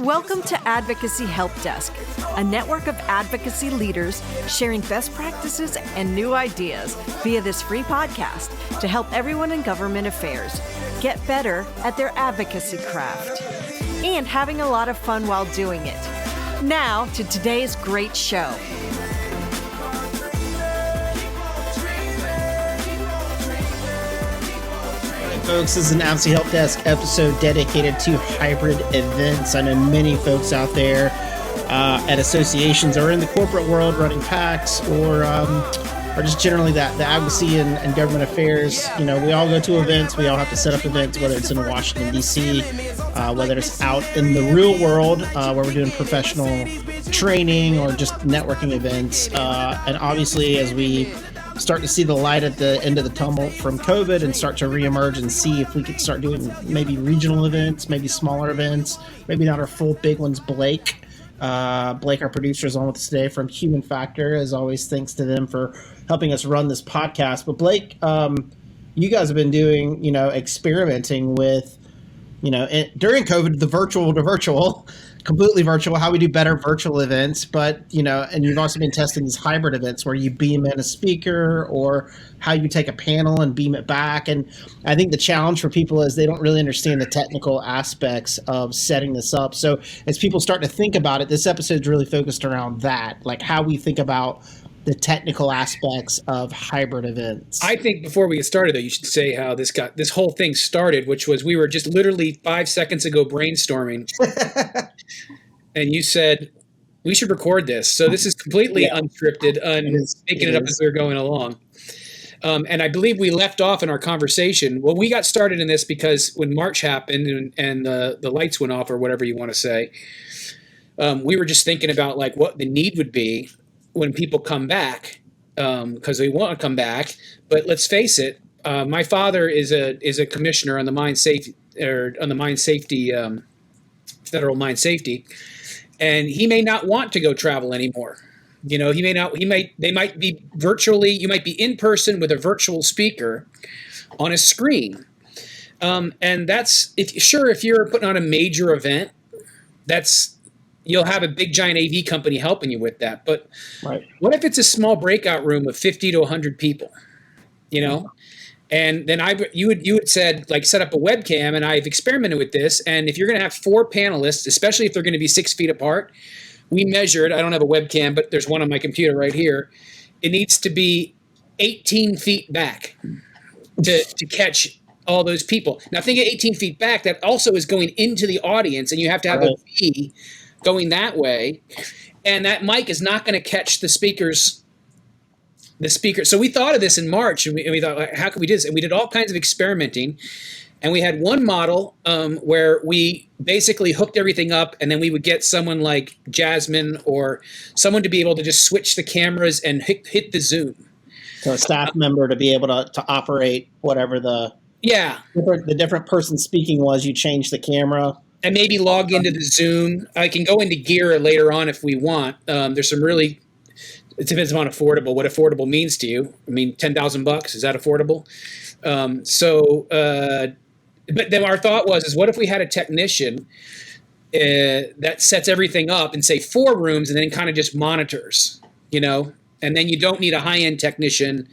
Welcome to Advocacy Help Desk, a network of advocacy leaders sharing best practices and new ideas via this free podcast to help everyone in government affairs get better at their advocacy craft and having a lot of fun while doing it. Now to today's great show. Folks, this is an Advocacy Help Desk episode dedicated to hybrid events. I know many folks out there at associations or in the corporate world running PACs or just generally the advocacy and government affairs. You know, we all go to events. We all have to set up events, whether it's in Washington, D.C., whether it's out in the real world where we're doing professional training or just networking events. And obviously, as we start to see the light at the end of the tunnel from COVID and start to reemerge and see if we could start doing maybe regional events, maybe smaller events, maybe not our full big ones. Blake, our producer, is on with us today from Human Factor. As always, thanks to them for helping us run this podcast. But Blake, you guys have been doing, experimenting with, during COVID, the virtual to virtual, completely virtual, how we do better virtual events, but, and you've also been testing these hybrid events where you beam in a speaker or how you take a panel and beam it back. And I think the challenge for people is they don't really understand the technical aspects of setting this up. So as people start to think about it, this episode is really focused around that, like how we think about the technical aspects of hybrid events. I think before we get started, though, you should say how this whole thing started, which was we were just literally 5 seconds ago brainstorming. And you said, we should record this. So this is completely unscripted, making it up as we were going along. And I believe we left off in our conversation. Well, we got started in this because when March happened and the lights went off or whatever you want to say, we were just thinking about like what the need would be when people come back, because they want to come back. But let's face it, my father is a commissioner on the federal mine safety, and he may not want to go travel anymore. They might be virtually. You might be in person with a virtual speaker on a screen, and that's if you're putting on a major event, you'll have a big giant AV company helping you with that. But What if it's a small breakout room of 50 to 100 people, And then you had said, like, set up a webcam, and I've experimented with this. And if you're going to have 4 panelists, especially if they're going to be 6 feet apart, we measured, I don't have a webcam, but there's one on my computer right here. It needs to be 18 feet back to catch all those people. Now think of 18 feet back, that also is going into the audience, and you have to have a V going that way, and that mic is not going to catch the speaker. So we thought of this in March, and we thought, how can we do this? And we did all kinds of experimenting, and we had one model where we basically hooked everything up, and then we would get someone like Jasmine or someone to be able to just switch the cameras and hit the zoom. So a staff member to be able to operate whatever the different person speaking was. You change the camera. And maybe log into the Zoom. I can go into gear later on if we want. There's some really, it depends on what affordable means to you. I mean, $10,000, is that affordable? But then our thought was, what if we had a technician that sets everything up in, say, 4 rooms and then kind of just monitors, and then you don't need a high-end technician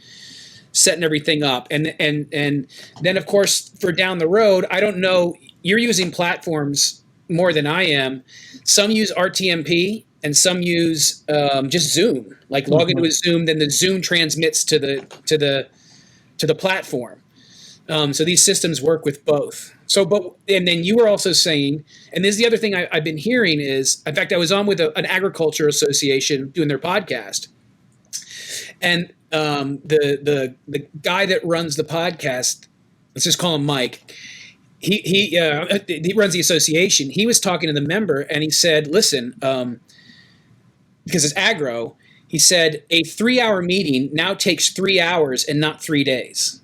setting everything up. And then, of course, for down the road, I don't know, you're using platforms more than I am. Some use RTMP and some use just Zoom. Like log into a Zoom, then the Zoom transmits to the platform. So these systems work with both. And then you were also saying, and this is the other thing I've been hearing is, in fact, I was on with an agriculture association doing their podcast, and the guy that runs the podcast, let's just call him Mike. He runs the association. He was talking to the member, and he said, listen, because it's agro, he said a 3-hour meeting now takes 3 hours and not 3 days.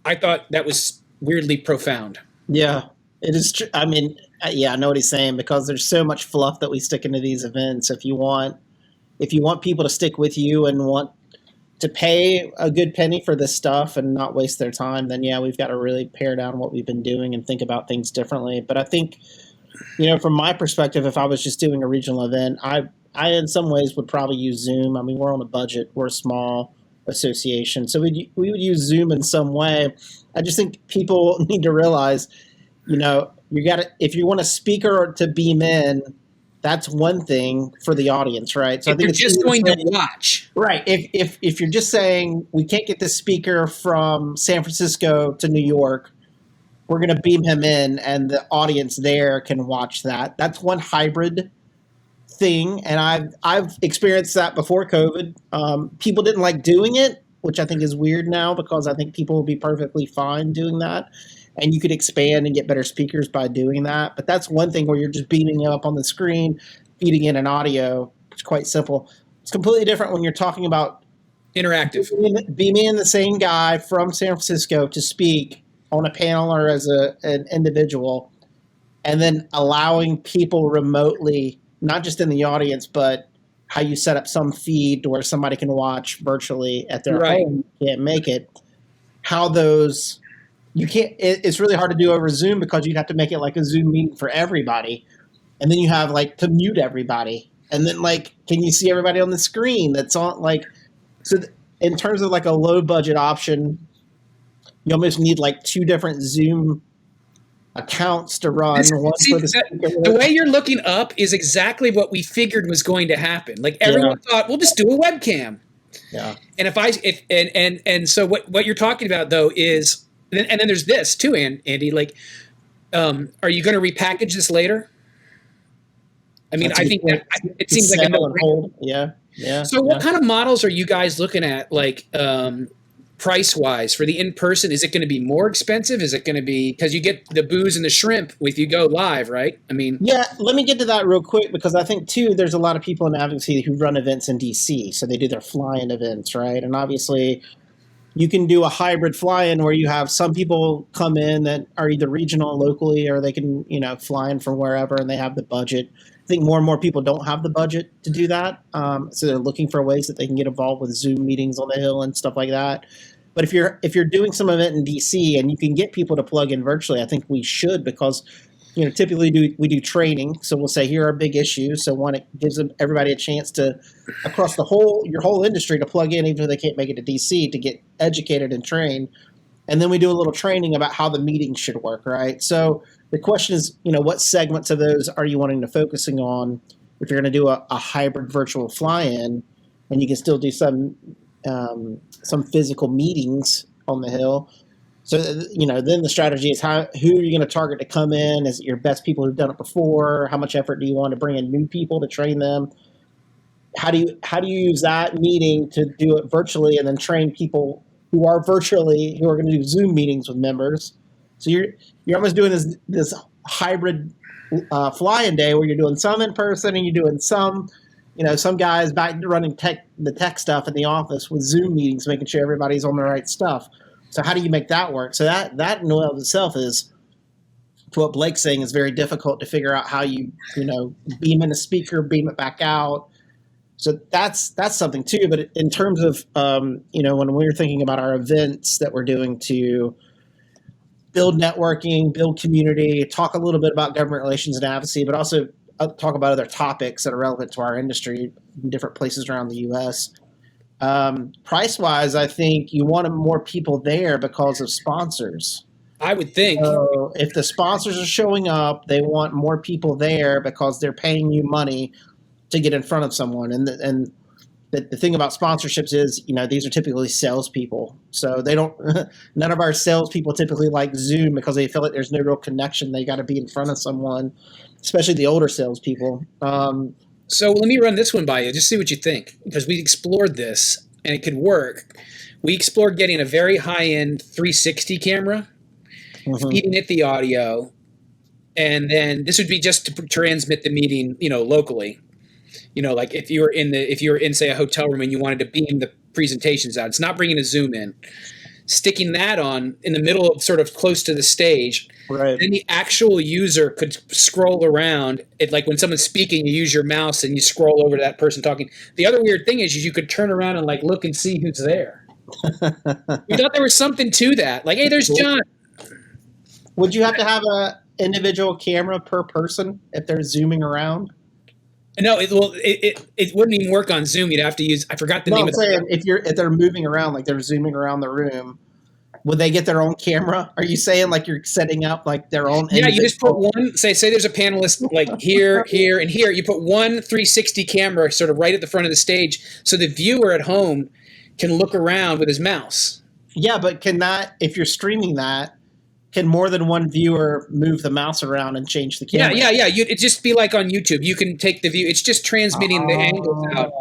I thought that was weirdly profound. Yeah, it is true. I mean, I know what he's saying, because there's so much fluff that we stick into these events. If you want people to stick with you and want to pay a good penny for this stuff and not waste their time, then yeah, we've got to really pare down what we've been doing and think about things differently. But I think, from my perspective, if I was just doing a regional event, I in some ways would probably use Zoom. I mean, we're on a budget, we're a small association, so we would use Zoom in some way. I just think people need to realize, if you want a speaker to beam in, that's one thing for the audience, right? So if I think it's just going to watch, right? If you're just saying we can't get this speaker from San Francisco to New York, we're going to beam him in, and the audience there can watch that. That's one hybrid thing, and I've experienced that before COVID. People didn't like doing it, which I think is weird now, because I think people will be perfectly fine doing that. And you could expand and get better speakers by doing that. But that's one thing where you're just beaming up on the screen, feeding in an audio. It's quite simple. It's completely different when you're talking about interactive. Beaming in the same guy from San Francisco to speak on a panel or as an individual, and then allowing people remotely, not just in the audience, but how you set up some feed where somebody can watch virtually at their home, can't make it. How those... You can't. It's really hard to do over Zoom because you'd have to make it like a Zoom meeting for everybody, and then you have to mute everybody, and then can you see everybody on the screen that's on so? In terms of a low budget option, you almost need two different Zoom accounts to run. The way you're looking up is exactly what we figured was going to happen. Everyone thought, we'll just do a webcam. Yeah. And so what you're talking about though is. And then there's this too, Andy. Are you going to repackage this later? I mean, I think it seems like a no-brainer. Yeah. So, what kind of models are you guys looking at, price-wise for the in-person? Is it going to be more expensive? Is it going to be because you get the booze and the shrimp if you go live, right? I mean, yeah. Let me get to that real quick, because I think too there's a lot of people in advocacy who run events in DC, so they do their fly-in events, right? And obviously, you can do a hybrid fly-in where you have some people come in that are either regional or locally, or they can, fly in from wherever, and they have the budget. I think more and more people don't have the budget to do that. So they're looking for ways that they can get involved with Zoom meetings on the Hill and stuff like that. But if you're doing some event in DC and you can get people to plug in virtually, I think we should, because typically we do training. So we'll say, here are big issues. So one, it gives everybody a chance to, across your whole industry, to plug in, even if they can't make it to DC, to get educated and trained. And then we do a little training about how the meeting should work, right? So the question is, what segments of those are you wanting to focusing on if you're going to do a hybrid virtual fly-in, and you can still do some physical meetings on the Hill. So, then the strategy is who are you going to target to come in? Is it your best people who've done it before? How much effort do you want to bring in new people to train them? How do you use that meeting to do it virtually and then train people who are going to do Zoom meetings with members? So you're almost doing this hybrid fly-in day where you're doing some in person and you're doing some, some guys back running the tech stuff in the office with Zoom meetings, making sure everybody's on the right stuff. So how do you make that work? So that in and of itself is, to what Blake's saying, is very difficult to figure out how you beam in a speaker, beam it back out. So that's something too. But in terms of when we were thinking about our events that we're doing to build networking, build community, talk a little bit about government relations and advocacy, but also talk about other topics that are relevant to our industry in different places around the U.S. Price-wise, I think you want more people there because of sponsors. I would think. So if the sponsors are showing up, they want more people there because they're paying you money to get in front of someone. And the thing about sponsorships is, these are typically salespeople. So they don't. None of our salespeople typically like Zoom because they feel like there's no real connection. They got to be in front of someone, especially the older salespeople. So let me run this one by you, just see what you think, because we explored this and it could work. We explored getting a very high-end 360 camera, feeding it the audio, and then this would be just to transmit the meeting, locally. If you were in say a hotel room and you wanted to beam the presentations out, it's not bringing a Zoom in. sticking that on in the middle of sort of close to the stage. Right. Then the actual user could scroll around. It, like when someone's speaking, you use your mouse and you scroll over to that person talking. The other weird thing is you could turn around and like look and see who's there. We thought there was something to that. Like, hey, there's John. Would you have to have a individual camera per person if they're zooming around? No, it wouldn't even work on Zoom. You'd have to use. I forgot the name I'm saying if they're moving around, like they're zooming around the room, would they get their own camera? Are you saying like you're setting up like their own? Yeah, you just put one. Say there's a panelist like here, here, and here. You put one 360 camera sort of right at the front of the stage, so the viewer at home can look around with his mouse. Yeah, but if you're streaming that, can more than one viewer move the mouse around and change the camera? Yeah. It'd just be like on YouTube. You can take the view. It's just transmitting the angles out,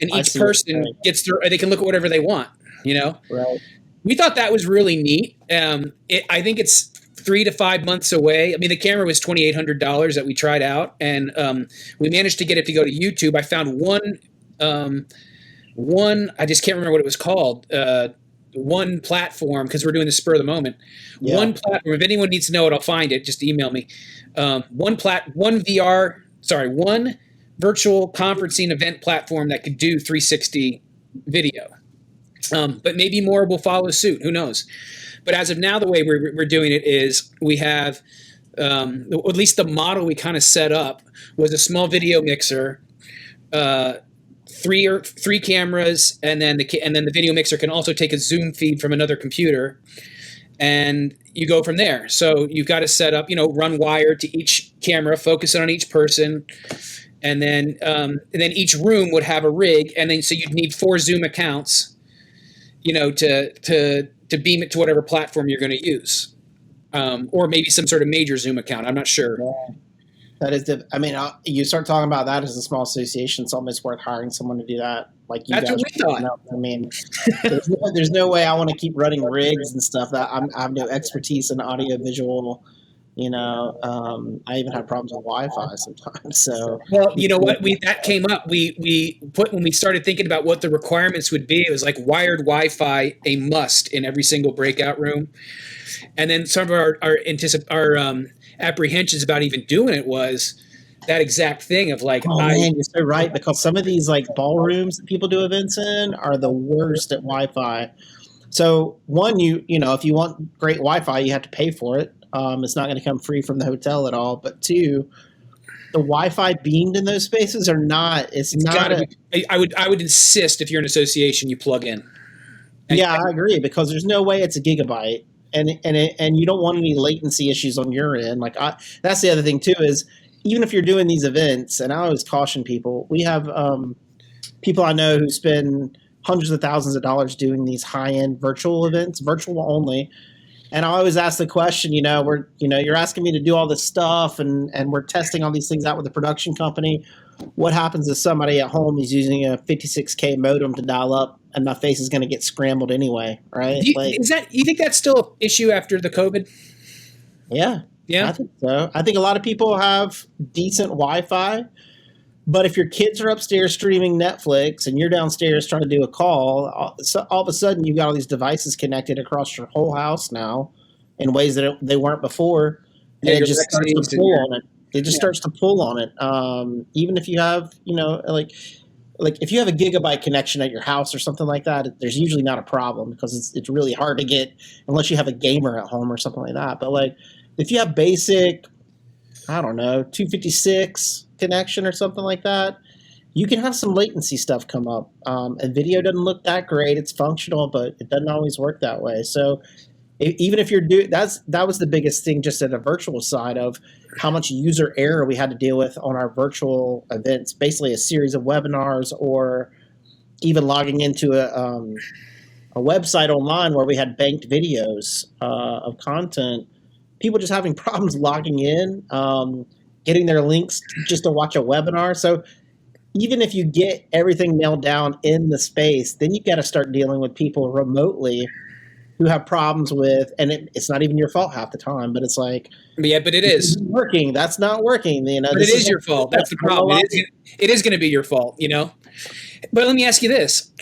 and each person gets their. They can look at whatever they want. Right. We thought that was really neat. I think it's 3 to 5 months away. I mean, the camera was $2,800 that we tried out, and we managed to get it to go to YouTube. I found one. I just can't remember what it was called. One platform, because we're doing the spur of the moment. Yeah. One platform. If anyone needs to know it, I'll find it. Just email me. One virtual conferencing event platform that could do 360 video. But maybe more will follow suit. Who knows? But as of now, the way we're doing it is we have, at least the model we kind of set up was a small video mixer, three cameras, and then the video mixer can also take a Zoom feed from another computer, and you go from there. So you've got to set up, run wire to each camera, focus it on each person, and then each room would have a rig, and then so you'd need 4 Zoom accounts, to beam it to whatever platform you're going to use, or maybe some sort of major Zoom account. I'm not sure. Yeah. That is you start talking about that as a small association, it's almost worth hiring someone to do that. Like you That's guys what we thought. I mean, there's no way I want to keep running rigs and stuff. That I have no expertise in audio visual. I even have problems with Wi-Fi sometimes. So, well, you know what? That came up. We put when we started thinking about what the requirements would be. It was like wired Wi-Fi, a must in every single breakout room. And then some of our apprehensions about even doing it was that exact thing of like, man, you're so right, because some of these like ballrooms that people do events in are the worst at Wi-Fi. So one, if you want great Wi-Fi, you have to pay for it. It's not going to come free from the hotel at all. But 2, the Wi-Fi beamed in those spaces are not. I would insist if you're an association, you plug in. I agree, because there's no way it's a gigabyte, and you don't want any latency issues on your end. Like that's the other thing too, is even if you're doing these events, and I always caution people, we have people I know who spend hundreds of thousands of dollars doing these high-end virtual events, virtual only. And I always ask the question, you're asking me to do all this stuff, and we're testing all these things out with the production company. What happens if somebody at home is using a 56K modem to dial up, and my face is going to get scrambled anyway, right? You think that's still an issue after the COVID? Yeah. Yeah, I think so. I think a lot of people have decent Wi-Fi, but if your kids are upstairs streaming Netflix and you're downstairs trying to do a call, all of a sudden you've got all these devices connected across your whole house now in ways that they weren't before. And it just starts to pull on it. It just starts to pull on it. Even if you have, like if you have a gigabyte connection at your house or something like that, there's usually not a problem, because it's really hard to get unless you have a gamer at home or something like that. But like if you have basic, I don't know, 256 connection or something like that, you can have some latency stuff come up. And video doesn't look that great. It's functional, but it doesn't always work that way. So even if you're doing, that was the biggest thing just at a virtual side of how much user error we had to deal with on our virtual events, basically a series of webinars, or even logging into a website online where we had banked videos of content. People just having problems logging in, getting their links just to watch a webinar. So even if you get everything nailed down in the space, then you've got to start dealing with people remotely who have problems with, and it's not even your fault half the time, but it's like, but it is working. That's not working. But it is your fault. That's the problem. It is going to be your fault, But let me ask you this: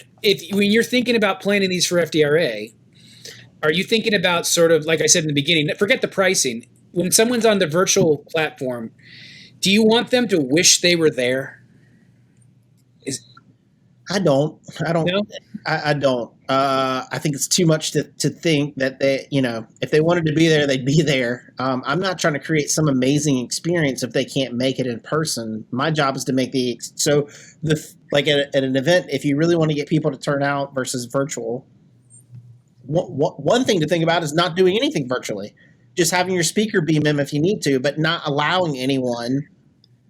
when you're thinking about planning these for FDRA, Are you thinking about sort of, like I said in the beginning, forget the pricing. When someone's on the virtual platform, do you want them to wish they were there? I don't. No? I don't. I think it's too much to think that they, if they wanted to be there, they'd be there. I'm not trying to create some amazing experience if they can't make it in person. My job is to make like at an event, if you really want to get people to turn out versus virtual, one thing to think about is not doing anything virtually, just having your speaker beam in if you need to, but not allowing anyone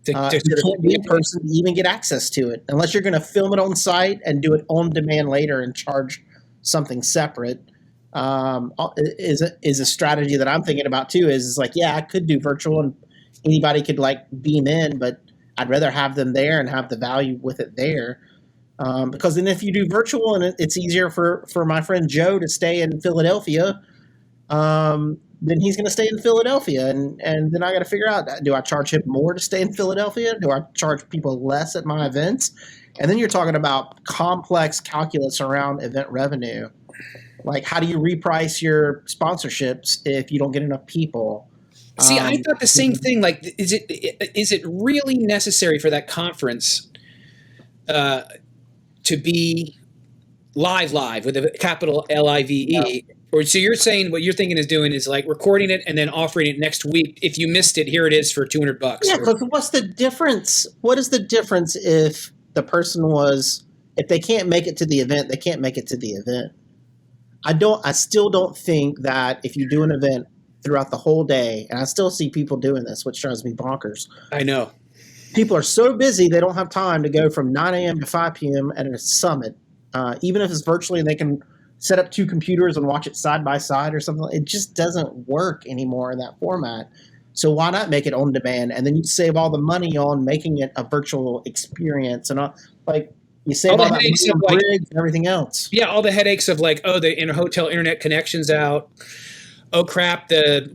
who can't be in person to even get access to it, unless you're going to film it on site and do it on demand later and charge something separate. Is a strategy that I'm thinking about too. Is like, yeah, I could do virtual and anybody could like beam in, but I'd rather have them there and have the value with it there. Because then if you do virtual and it's easier for my friend Joe to stay in Philadelphia, then he's going to stay in Philadelphia. And then I got to figure out, do I charge him more to stay in Philadelphia? Do I charge people less at my events? And then you're talking about complex calculus around event revenue. Like, how do you reprice your sponsorships if you don't get enough people? See, I thought the same thing. Like, is it really necessary for that conference to be live with a capital LIVE? Yeah. Or so you're saying what you're thinking is doing is like recording it and then offering it next week. If you missed it, here it is for $200. Yeah, because what's the difference? What is the difference if the person if they can't make it to the event, they can't make it to the event? I still don't think that if you do an event throughout the whole day, and I still see people doing this, which drives me bonkers. I know. People are so busy, they don't have time to go from 9 a.m. to 5 p.m. at a summit. Even if it's virtually and they can set up 2 computers and watch it side by side or something. It just doesn't work anymore in that format. So why not make it on demand? And then you save all the money on making it a virtual experience. And you save all that money on rigs and everything else. Yeah, all the headaches of like, oh, the hotel internet connection's out. Oh, crap, the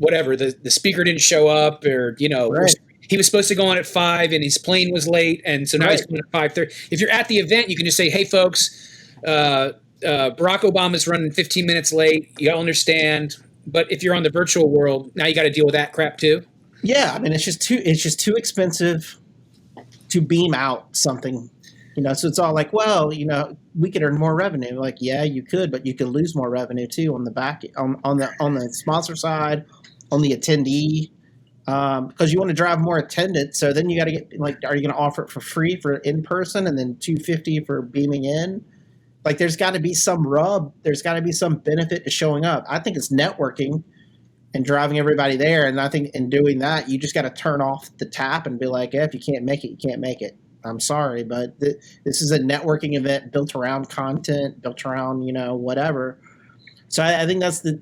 speaker didn't show up, or, right. He was supposed to go on at 5 and his plane was late. And so now he's going at 5:30. If you're at the event, you can just say, hey, folks, Barack Obama's running 15 minutes late. You all understand. But if you're on the virtual world, now you got to deal with that crap too. Yeah, I mean, it's just too expensive to beam out something, So it's all like, well, we could earn more revenue. Like, yeah, you could, but you could lose more revenue too on the back on the sponsor side, on the attendee, because you want to drive more attendance. So then you got to get are you going to offer it for free for in person and then $250 for beaming in? Like, there's got to be some rub. There's got to be some benefit to showing up. I think it's networking and driving everybody there. And I think in doing that, you just got to turn off the tap and be like, if you can't make it, you can't make it. I'm sorry, but this is a networking event built around content, built around, whatever. So I think that's the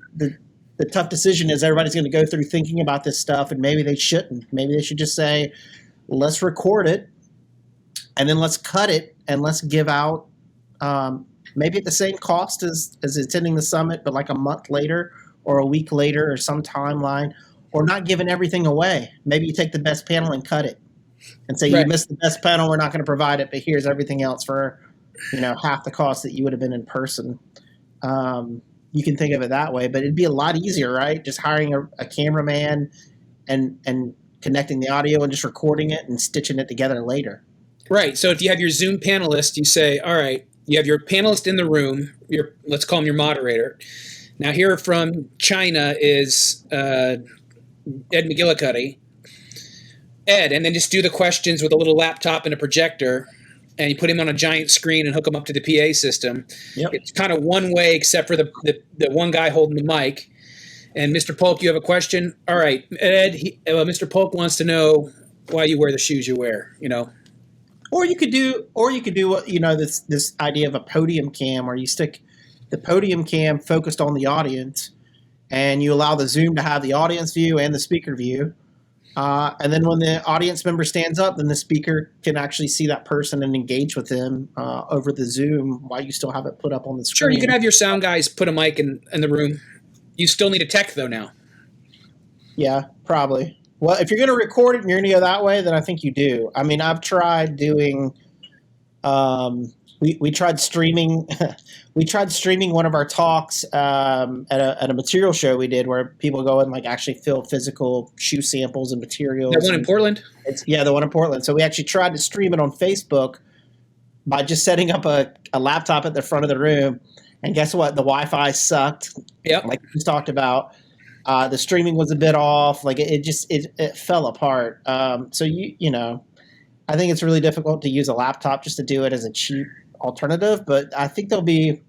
tough decision is everybody's going to go through thinking about this stuff, and maybe they shouldn't. Maybe they should just say, let's record it and then let's cut it and let's give out maybe at the same cost as attending the summit, but like a month later or a week later or some timeline, or not giving everything away. Maybe you take the best panel and cut it and say, you missed the best panel, we're not going to provide it, but here's everything else for, half the cost that you would have been in person. You can think of it that way, but it'd be a lot easier, right? Just hiring a cameraman and connecting the audio and just recording it and stitching it together later. Right. So if you have your Zoom panelist, you say, all right, you have your panelist in the room, let's call him your moderator. Now here from China is Ed McGillicuddy. Ed, and then just do the questions with a little laptop and a projector, and you put him on a giant screen and hook him up to the PA system. Yep. It's kind of one way except for the one guy holding the mic. And Mr. Polk, you have a question? All right, Ed, Mr. Polk wants to know why you wear the shoes you wear, Or you could do this idea of a podium cam where you stick the podium cam focused on the audience, and you allow the Zoom to have the audience view and the speaker view. And then when the audience member stands up, then the speaker can actually see that person and engage with them over the Zoom while you still have it put up on the screen. Sure, you can have your sound guys put a mic in the room. You still need a tech, though, now. Yeah, probably. Well, if you're going to record it and you're going to go that way, then I think you do. I mean, I've tried doing we tried streaming. We tried streaming one of our talks at a material show we did, where people go and like actually fill physical shoe samples and materials. That one in Portland? Yeah, the one in Portland. So we actually tried to stream it on Facebook by just setting up a laptop at the front of the room. And guess what? The Wi-Fi sucked. Yep. Like we talked about. The streaming was a bit off. Like it fell apart. So you know, I think it's really difficult to use a laptop just to do it as a cheap alternative. But I think there'll be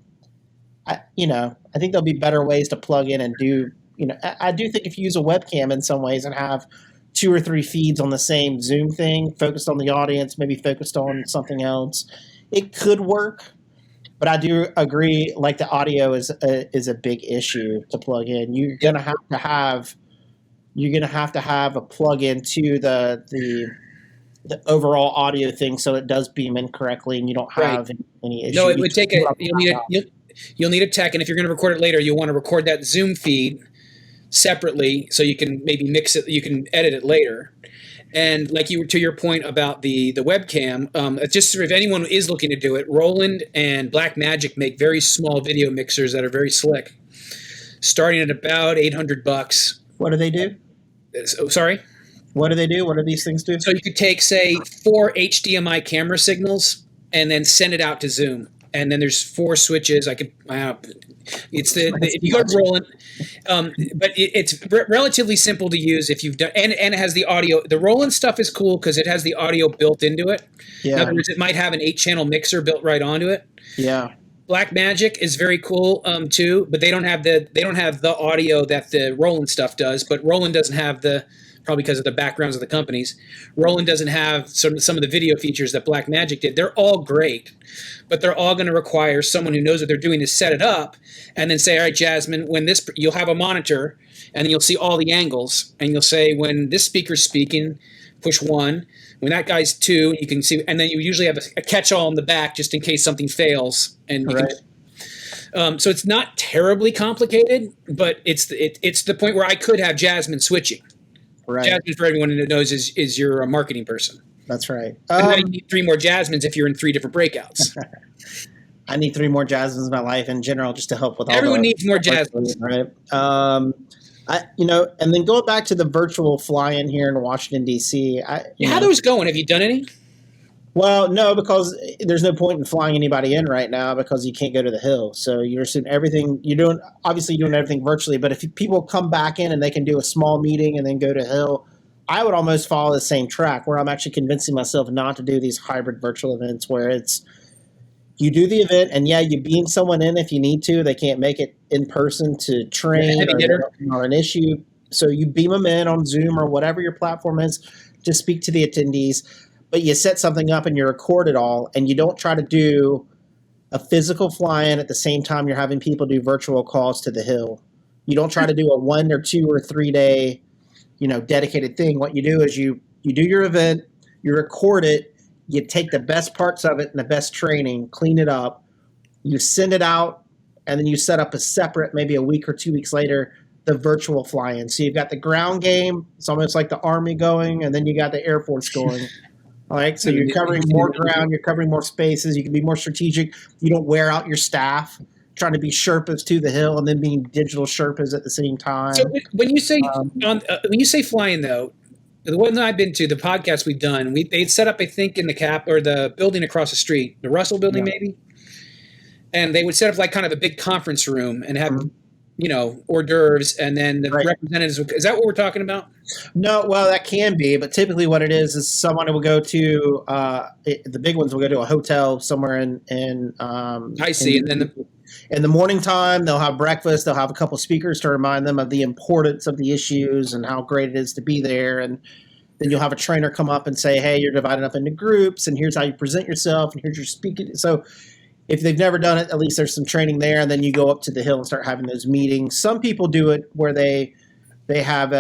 better ways to plug in and do. You know, I do think if you use a webcam in some ways and have 2 or 3 feeds on the same Zoom thing, focused on the audience, maybe focused on something else, it could work. But I do agree, like the audio is a big issue to plug in. You're gonna have to have a plug in to the overall audio thing, so it does beam in correctly, and you don't have any issues. No, it would take you'll need a tech, and if you're going to record it later, you'll want to record that Zoom feed separately, so you can maybe mix it. You can edit it later. And like to your point about the webcam, just if anyone is looking to do it, Roland and Blackmagic make very small video mixers that are very slick, starting at about $800. What do they do? Sorry? What do they do? What do these things do? So you could take, say, 4 HDMI camera signals and then send it out to Zoom. And then there's 4 switches. If you go to Roland, but it's relatively simple to use if you've done, and it has the audio. The Roland stuff is cool because it has the audio built into it. Yeah. In other words, it might have an 8-channel mixer built right onto it. Yeah. Blackmagic is very cool too, but they don't have the audio that the Roland stuff does. But Roland doesn't have probably because of the backgrounds of the companies. Roland doesn't have some of the video features that Blackmagic did. They're all great, but they're all going to require someone who knows what they're doing to set it up and then say, all right, Jasmine, when you'll have a monitor and then you'll see all the angles and you'll say, when this speaker's speaking, push 1. When that guy's 2, you can see, and then you usually have a catch-all in the back just in case something fails. And so it's not terribly complicated, but it's the point where I could have Jasmine switching. Right. Jasmine, for everyone that knows, is your marketing person. That's right. And then you need 3 more Jasmines if you're in 3 different breakouts. I need 3 more Jasmines in my life in general just to help with all. Everyone needs more Jasmines, right? And then going back to the virtual fly-in here in Washington D.C. How are those going? Have you done any? Well, no, because there's no point in flying anybody in right now because you can't go to the Hill. So you're doing everything virtually. But if people come back in and they can do a small meeting and then go to Hill, I would almost follow the same track where I'm actually convincing myself not to do these hybrid virtual events where it's you do the event and you beam someone in if you need to. They can't make it in person to train or an issue. So you beam them in on Zoom or whatever your platform is to speak to the attendees. But you set something up and you record it all, and you don't try to do a physical fly-in at the same time you're having people do virtual calls to the Hill. You don't try to do a 1 or 2 or 3 day, dedicated thing. What you do is you do your event, you record it, you take the best parts of it and the best training, clean it up, you send it out, and then you set up a separate, maybe a week or 2 weeks later, the virtual fly-in. So you've got the ground game. It's almost like the Army going, and then you got the Air Force going. All right, so you're covering more ground, you're covering more spaces, you can be more strategic. You don't wear out your staff trying to be Sherpas to the Hill and then being digital Sherpas at the same time. So when you say flying, though, the one that I've been to, the podcast we've done, they'd set up, I think, in the Cap or the building across the street, the Russell building maybe, and they would set up like kind of a big conference room and have hors d'oeuvres, and then the representatives. Is that what we're talking about? No, well, that can be, but typically what it is someone will go to the big ones will go to a hotel somewhere in I see, and then in the morning time they'll have breakfast. They'll have a couple of speakers to remind them of the importance of the issues and how great it is to be there, and then you'll have a trainer come up and say, "Hey, you're divided up into groups, and here's how you present yourself, and here's your speaking." So if they've never done it, at least there's some training there, and then you go up to the Hill and start having those meetings. Some people do it where they have,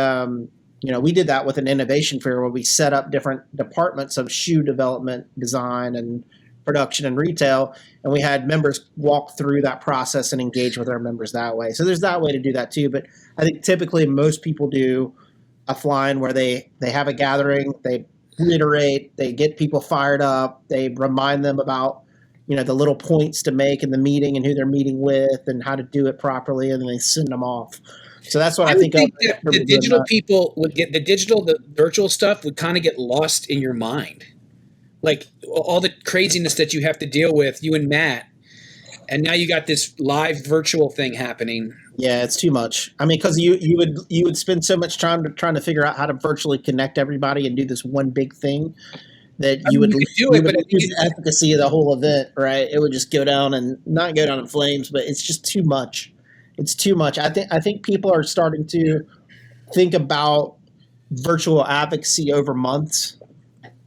we did that with an innovation fair where we set up different departments of shoe development, design, and production and retail, and we had members walk through that process and engage with our members that way. So there's that way to do that too, but I think typically most people do a fly-in where they have a gathering, they reiterate, they get people fired up, they remind them about the little points to make in the meeting and who they're meeting with and how to do it properly, and then they send them off. So that's what I would think of. that the digital people would get the virtual stuff would kind of get lost in your mind. Like all the craziness that you have to deal with, you and Matt, and now you got this live virtual thing happening. Yeah, it's too much. I mean, because you would spend so much time trying to figure out how to virtually connect everybody and do this one big thing that you would lose the efficacy of the whole event, right? It would just go down and not go down in flames, but it's just too much. It's too much. I think people are starting to think about virtual advocacy over months.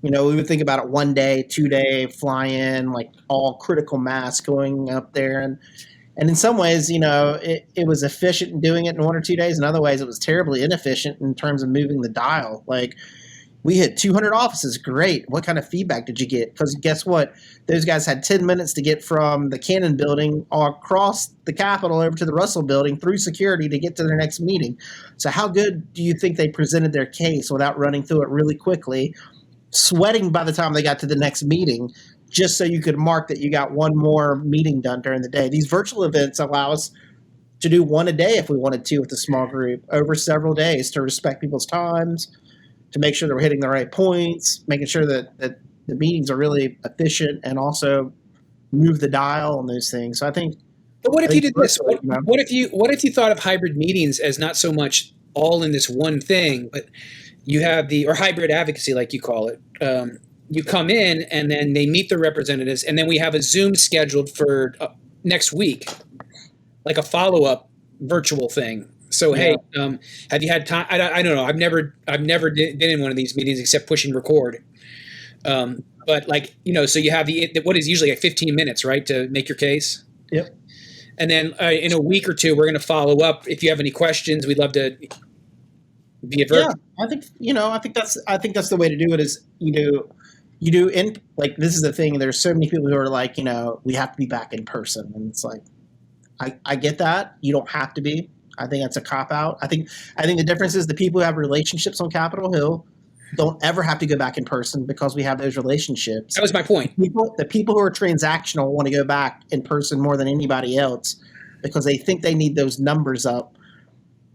We would think about it 1 day, 2 day, fly in, like all critical mass going up there. And in some ways, it was efficient in doing it in 1 or 2 days. In other ways, it was terribly inefficient in terms of moving the dial. Like, we hit 200 offices. Great. What kind of feedback did you get? Because guess what? Those guys had 10 minutes to get from the Cannon building all across the Capitol over to the Russell building through security to get to their next meeting. So how good do you think they presented their case without running through it really quickly, sweating by the time they got to the next meeting, just so you could mark that you got one more meeting done during the day? These virtual events allow us to do one a day if we wanted to with a small group over several days to respect people's times, to make sure that we're hitting the right points, making sure that the meetings are really efficient and also move the dial on those things. So I think. But what if you did this? What if you thought of hybrid meetings as not so much all in this one thing, but you have or hybrid advocacy, like you call it. You come in and then they meet the representatives, and then we have a Zoom scheduled for next week, like a follow-up virtual thing. So, yeah. Hey, have you had time? I don't know. I've never been in one of these meetings except pushing record. But so you have what is usually 15 minutes, right, to make your case. Yep. And then in a week or two, we're going to follow up. If you have any questions, we'd love to be virtual. Yeah, I think that's the way to do it. Is this is the thing. There's so many people who are like, we have to be back in person, and it's like, I get that. You don't have to be. I think that's a cop-out. I think the difference is the people who have relationships on Capitol Hill don't ever have to go back in person because we have those relationships. That was my point. The people who are transactional want to go back in person more than anybody else because they think they need those numbers up.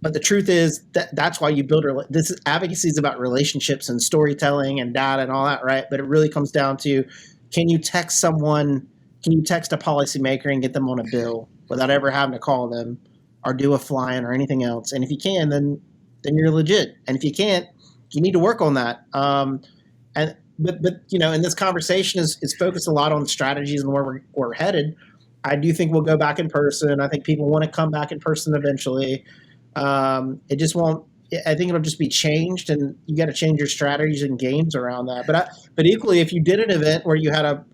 But the truth is that's why you build advocacy is about relationships and storytelling and data and all that, right? But it really comes down to, can you text a policymaker and get them on a bill without ever having to call them or do a fly-in or anything else? And if you can, then you're legit. And if you can't, you need to work on that. And this conversation is focused a lot on strategies and where we're headed. I do think we'll go back in person. I think people want to come back in person eventually. It just won't. I think it'll just be changed, and you got to change your strategies and games around that. But equally, if you did an event where you had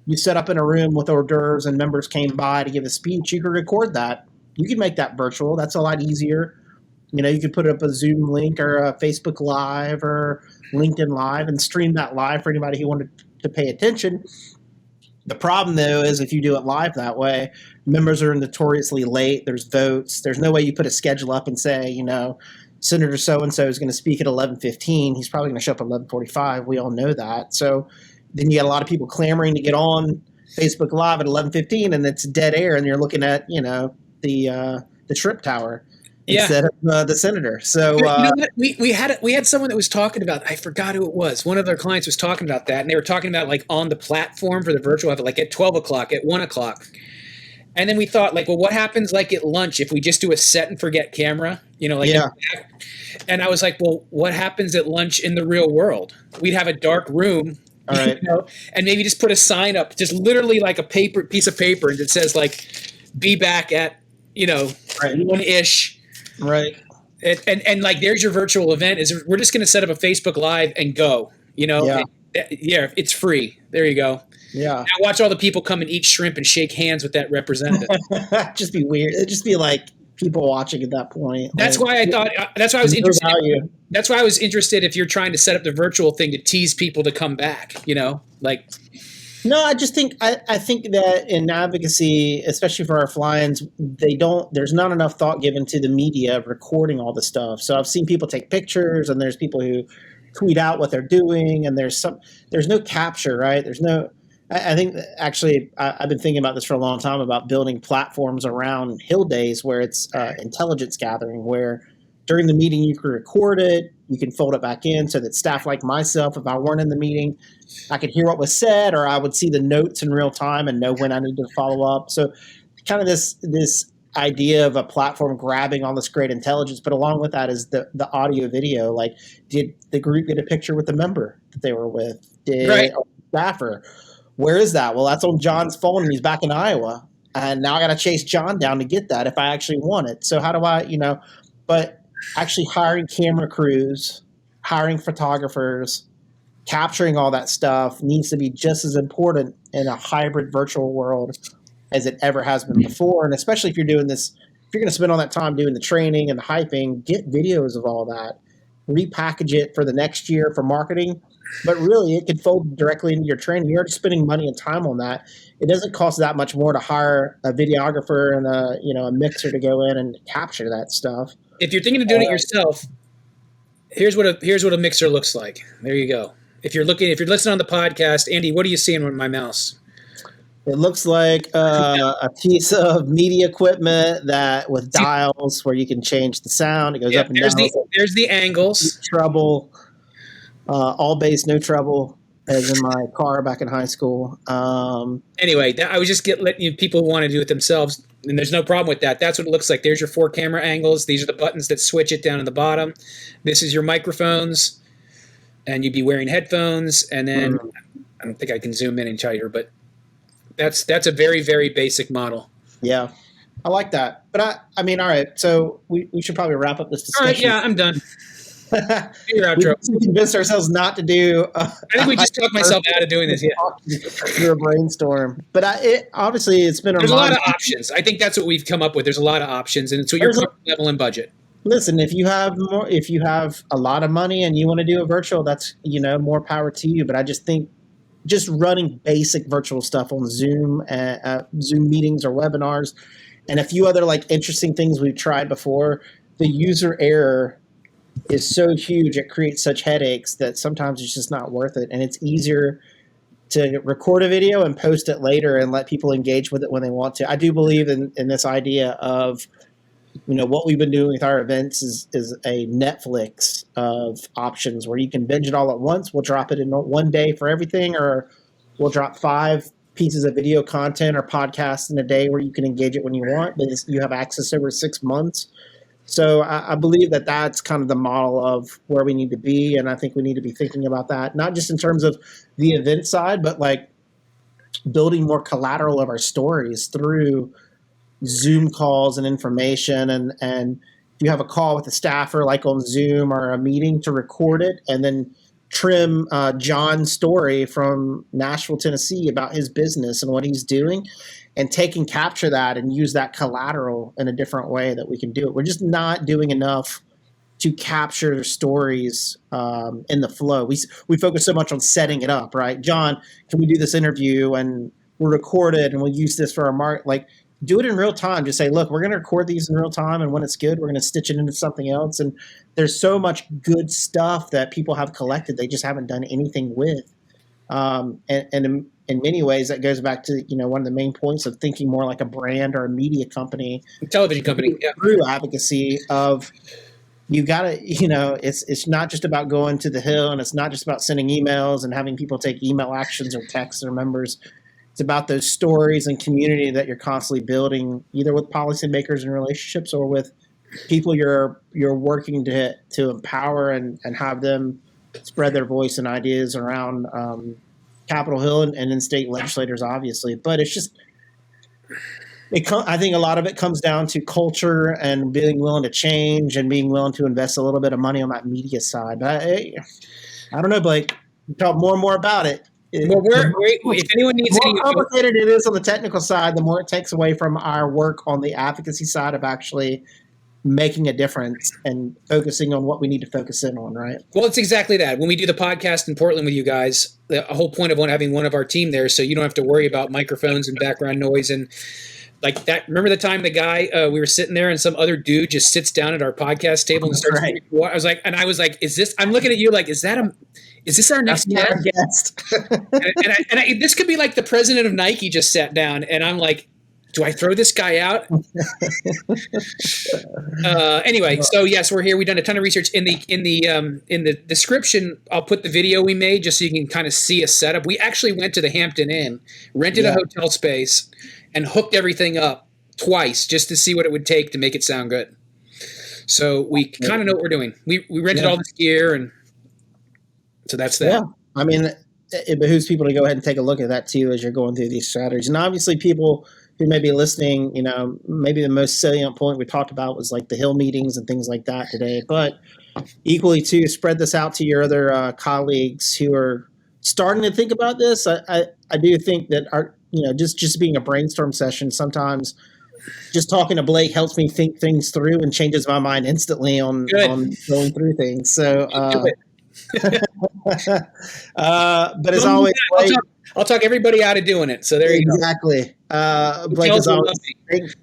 you set up in a room with hors d'oeuvres and members came by to give a speech, you could record that. You could make that virtual. That's a lot easier. You could put up a Zoom link or a Facebook Live or LinkedIn Live and stream that live for anybody who wanted to pay attention. The problem, though, is if you do it live that way, members are notoriously late. There's votes. There's no way you put a schedule up and say, Senator so-and-so is going to speak at 11:15. He's probably going to show up at 11:45. We all know that. So then you got a lot of people clamoring to get on Facebook Live at 11:15, and it's dead air, and you're looking at, the Trip Tower. Yeah. Instead of the senator. So we had someone that was talking about, I forgot who it was. One of their clients was talking about that, and they were talking about on the platform for the virtual, at 12 o'clock, at 1 o'clock. And then we thought, what happens at lunch if we just do a set and forget camera? Yeah. And I was like, well, what happens at lunch in the real world? We'd have a dark room, all right. And maybe just put a sign up, just literally like a piece of paper, and it says be back at right. 1-ish. Right. And there's your virtual event. We're just going to set up a Facebook Live and go, Yeah. It's free. There you go. Yeah. Now watch all the people come and eat shrimp and shake hands with that representative. It'd just be weird. It'd just be like people watching at that point. That's why I thought, that's why I was interested. That's why I was interested if you're trying to set up the virtual thing to tease people to come back, No, I just think I think that in advocacy, especially for our fly-ins, there's not enough thought given to the media of recording all the stuff. So I've seen people take pictures, and there's people who tweet out what they're doing, and there's no capture, right? There's I think actually I've been thinking about this for a long time about building platforms around Hill Days where it's intelligence gathering, where during the meeting you can record it, you can fold it back in so that staff like myself, if I weren't in the meeting, I could hear what was said, or I would see the notes in real time and know when I need to follow up. So kind of this idea of a platform grabbing all this great intelligence, but along with that is the audio video. Like, did the group get a picture with the member that they were with? Did Right. a staffer? Where is that? Well, that's on John's phone and he's back in Iowa. And now I got to chase John down to get that if I actually want it. So how do I, but actually hiring camera crews, hiring photographers, capturing all that stuff needs to be just as important in a hybrid virtual world as it ever has been before. And especially if you're doing this, if you're going to spend all that time doing the training and the hyping, get videos of all that, repackage it for the next year for marketing. But really, it could fold directly into your training. You're already spending money and time on that. It doesn't cost that much more to hire a videographer and a mixer to go in and capture that stuff. If you're thinking of doing it yourself, here's what a mixer looks like. There you go. If you're listening on the podcast, Andy, what are you seeing with my mouse? It looks like a piece of media equipment that with dials where you can change the sound. It goes up and down. There's the angles. Treble, all bass, no treble, as in my car back in high school. Anyway, I was just letting you people want to do it themselves, and there's no problem with that. That's what it looks like. There's your 4 camera angles. These are the buttons that switch it down at the bottom. This is your microphones, and you'd be wearing headphones. And then I don't think I can zoom in and tighter, but that's a very, very basic model. Yeah, I like that. But I mean, all right. So we should probably wrap up this discussion. All right, yeah, I'm done. Your outro. We convinced ourselves not to do. I think we just talked myself out of doing this. Yeah, through a brainstorm. But obviously it's been. There's a lot of options. I think that's what we've come up with. There's a lot of options, and it's what your comfort level and budget. Listen, if you have a lot of money and you want to do a virtual, that's more power to you. But I just think just running basic virtual stuff on Zoom, Zoom meetings or webinars, and a few other interesting things we've tried before, the user error is so huge, it creates such headaches that sometimes it's just not worth it. And it's easier to record a video and post it later and let people engage with it when they want to. I do believe in this idea of, what we've been doing with our events is a Netflix of options where you can binge it all at once. We'll drop it in one day for everything, or we'll drop 5 pieces of video content or podcasts in a day where you can engage it when you want, but you have access over 6 months. So I believe that that's kind of the model of where we need to be. And I think we need to be thinking about that, not just in terms of the event side, but building more collateral of our stories through Zoom calls and information. And if you have a call with a staffer, like on Zoom or a meeting, to record it and then trim John's story from Nashville, Tennessee about his business and what he's doing, and take and capture that and use that collateral in a different way that we can do it. We're just not doing enough to capture stories in the flow. We focus so much on setting it up, right? John, can we do this interview and we'll record it and we'll use this for our market? Do it in real time. Just say, look, we're going to record these in real time, and when it's good, we're going to stitch it into something else. And there's so much good stuff that people have collected they just haven't done anything with. And in many ways, that goes back to one of the main points of thinking more like a brand or a media company, television company, through advocacy of you got to it's not just about going to the Hill, and it's not just about sending emails and having people take email actions or texts or members. It's about those stories and community that you're constantly building, either with policymakers and relationships or with people you're working to empower and have them spread their voice and ideas around Capitol Hill and in state legislators, obviously. But it's just, I think a lot of it comes down to culture and being willing to change and being willing to invest a little bit of money on that media side. But I don't know, Blake. Talk more and more about it. Well, if anyone needs the more complicated it is on the technical side, the more it takes away from our work on the advocacy side of actually making a difference and focusing on what we need to focus in on, right? Well, it's exactly that. When we do the podcast in Portland with you guys, the whole point of having one of our team there, so you don't have to worry about microphones and background noise and like that. Remember the time the guy we were sitting there and some other dude just sits down at our podcast table and starts. Right. I was like, is this? I'm looking at you like, is this our next guest? and this could be like the president of Nike just sat down, and I'm like, do I throw this guy out? Anyway, so yes, we're here. We've done a ton of research in the description. I'll put the video we made just so you can kind of see a setup. We actually went to the Hampton Inn, rented a hotel space, and hooked everything up twice just to see what it would take to make it sound good. So we kind of know what we're doing. We rented all this gear, and so that's that. Yeah, I mean, it behooves people to go ahead and take a look at that too as you're going through these strategies. And obviously, people who may be listening, maybe the most salient point we talked about was like the Hill meetings and things like that today. But equally, too, spread this out to your other colleagues who are starting to think about this. I do think that just being a brainstorm session, sometimes just talking to Blake helps me think things through and changes my mind instantly on going through things. So, but as always, Blake, I'll talk everybody out of doing it. So there you go. Exactly. Blake, as always,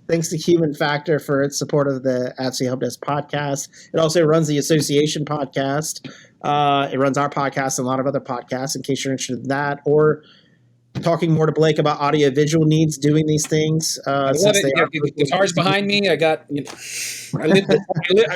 thanks to Human Factor for its support of the Advocacy Help Desk podcast. It also runs the Association podcast. It runs our podcast and a lot of other podcasts in case you're interested in that, or talking more to Blake about audio-visual needs, doing these things. I love it. The guitar's behind me. I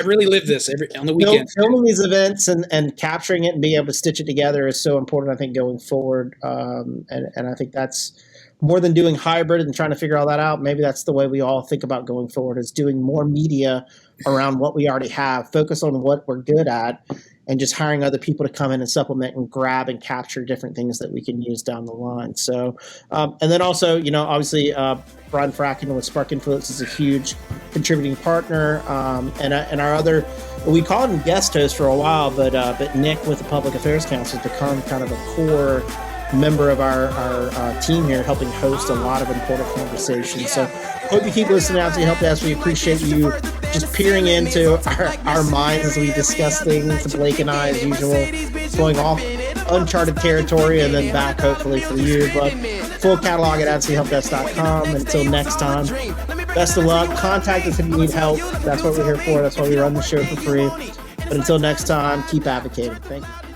really live this on the weekend. Filming these events and capturing it and being able to stitch it together is so important, I think, going forward. And I think that's more than doing hybrid and trying to figure all that out. Maybe that's the way we all think about going forward, is doing more media around what we already have, focus on what we're good at, and just hiring other people to come in and supplement and grab and capture different things that we can use down the line. So, and then also, obviously, Brian Fracken with Spark Influence is a huge contributing partner. And our other, we called him guest host for a while, but Nick with the Public Affairs Council has become kind of a core member of our team here, helping host a lot of important conversations. So hope you keep listening out to Help Desk. We appreciate you just peering into our minds as we discuss things. Blake and I, as usual, going off uncharted territory and then back hopefully for you. But full catalog at advocacyhelpdesk.com. Until next time, best of luck. Contact us if you need help. That's what we're here for. That's why we run the show for free. But until next time, keep advocating. Thank you.